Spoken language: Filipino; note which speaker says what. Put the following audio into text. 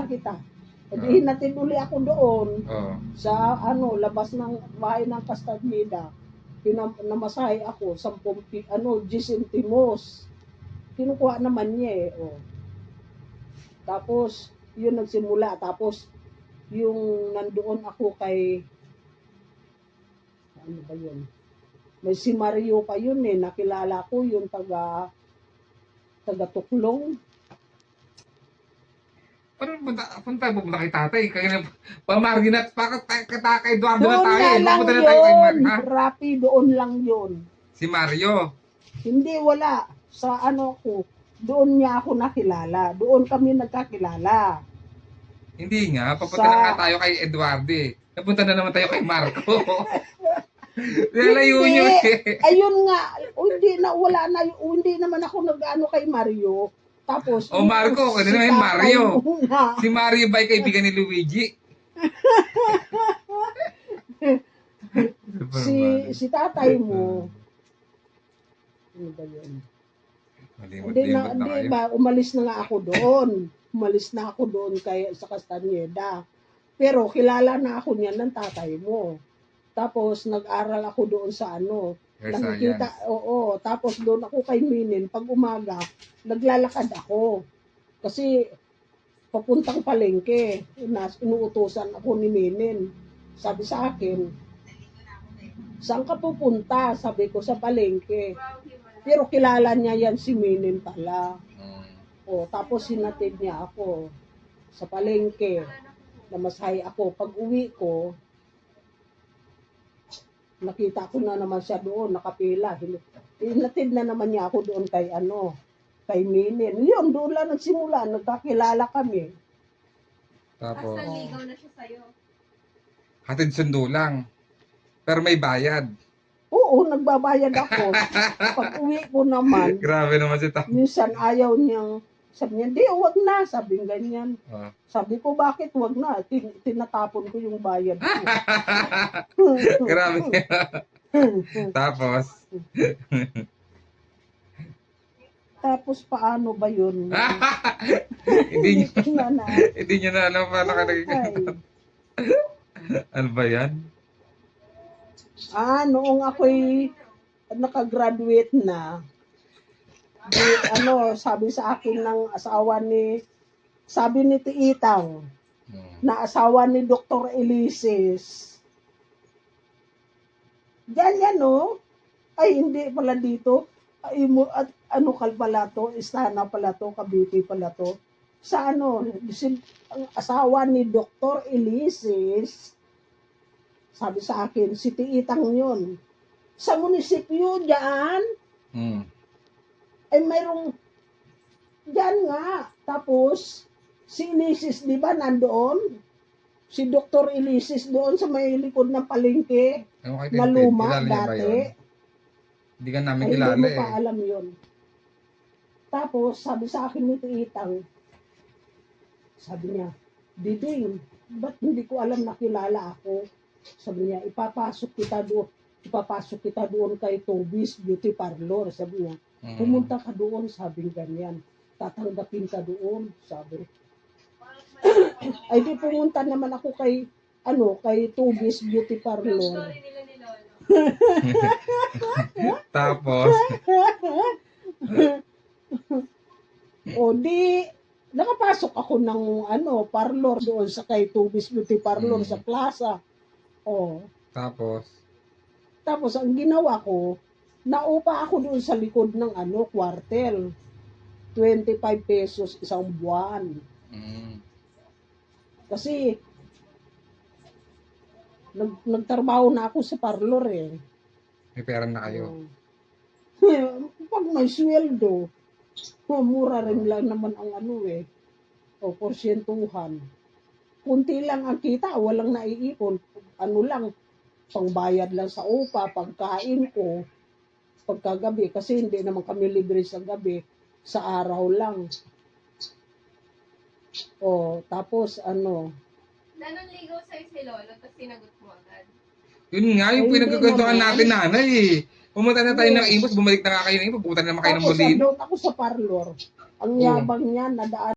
Speaker 1: kita. Hindi natin uli ako doon sa labas ng bahay ng Castaneda. Namasahe ako 10 centimos. Kinukuha naman niya eh. Oh. Tapos yun nagsimula. Tapos yung nandoon ako kay ano ba yun? May si Mario pa yun eh. Nakilala ko yung taga Tuklong.
Speaker 2: Punta mo kay tatay. Kaya pamargi na, kay Eduardo na
Speaker 1: Doon
Speaker 2: tayo.
Speaker 1: na lang
Speaker 2: Pupunta na tayo kay
Speaker 1: yun.
Speaker 2: ha?
Speaker 1: Rapi, doon lang yun.
Speaker 2: Si Mario.
Speaker 1: Hindi, wala. Sa ko, doon niya ako nakilala. Doon kami nagkakilala.
Speaker 2: Hindi nga, papunta na nga tayo kay Eduardo eh. Napunta na naman tayo kay Marco. Nalayo nyo eh.
Speaker 1: Ayun nga, hindi naman ako nag-ano kay Mario. Tapos,
Speaker 2: Marco, kasi naman Mario. Si Mario ba ay kaibigan ni Luigi?
Speaker 1: si tatay mo, ano ba yun? Hindi ba, umalis na nga ako doon. Umalis na ako doon sa Castaneda. Pero kilala na ako niyan ng tatay mo. Tapos nag-aral ako doon sa nakikita, tapos doon ako kay Minin, pag umaga, naglalakad ako. Kasi papuntang palengke, inuutusan ako ni Minin. Sabi sa akin, saan ka pupunta? Sabi ko, sa palengke. Pero kilala niya yan si Minin pala. Tapos sinatid niya ako sa palengke. Namasahe ako. Pag uwi ko, nakita ko na naman siya doon, nakapila. Hinatid na naman niya ako doon kay Minin. Yun, doon lang nagsimula, nagkakilala kami.
Speaker 2: Tapos,
Speaker 3: ligaw na siya sa'yo.
Speaker 2: hatid sundo lang. Pero may bayad.
Speaker 1: Oo, nagbabayad ako. Pag uwi ko naman,
Speaker 2: Grabe naman si Tom.
Speaker 1: minsan ayaw niyang, sabi niya, di, wag na, sabi ganyan. Sabi ko, bakit wag na? Tinatapon ko yung bayad ko.
Speaker 2: Grabe. Tapos,
Speaker 1: Tapos paano ba yun?
Speaker 2: hindi nyo na alam paano ka nagkikita. Ano ba yan?
Speaker 1: Noong ako'y nakagraduate na, sabi sa akin ng sabi ni Tiitang, na asawa ni Dr. Elises. Diyan ay hindi pala dito. Ay, pala to, Istana pala to, Cavite pala to. Sa ang asawa ni Dr. Elises, sabi sa akin, si Tiitang yun. Sa munisipyo dyan, ay mayroong, dyan nga. Tapos, si Elises, di ba, nandoon? Si Dr. Elises doon sa may likod ng palengke, na luma dati.
Speaker 2: Hindi ka namin kilala
Speaker 1: hindi mo pa alam yun. Tapos, sabi sa akin ni Tiitang, sabi niya, Diding, ba't hindi ko alam na kilala ako? Sabi niya, ipapasok kita doon kay Toby's Beauty Parlor. Sabi niya, pumunta ka doon, sabi ganyan. Tatanggapin ka doon, sabi. Ay di pumunta naman ako kay Toby's Beauty Parlor.
Speaker 2: Tapos,
Speaker 1: nakapasok ako ng parlor doon sa kay Toby's Beauty Parlor sa plaza. Tapos ang ginawa ko, naupa ako doon sa likod ng kwartel. 25 pesos isang buwan. Kasi nagtrabaho na ako sa parlor eh.
Speaker 2: may pera na kayo.
Speaker 1: Pag may sweldo, mura rin lang naman ang porsyentuhan. Kunti lang ang kita, walang naiipon. Pangbayad lang sa upa, pagkain ko, pagkagabi, kasi hindi naman kami libre sa gabi, sa araw lang. Tapos
Speaker 3: Nanong ligaw sa'yo si Lolo, tapos sinagot mo agad.
Speaker 2: Yun nga, yung pinagkagantuhan natin nanay eh. Pumunta na tayo ng Imus, bumalik na nga kayo ng Imus, pumunta na naman kayo ng
Speaker 1: Tapos
Speaker 2: Molino.
Speaker 1: andun ako sa parlor. Ang yabang niya, nadaan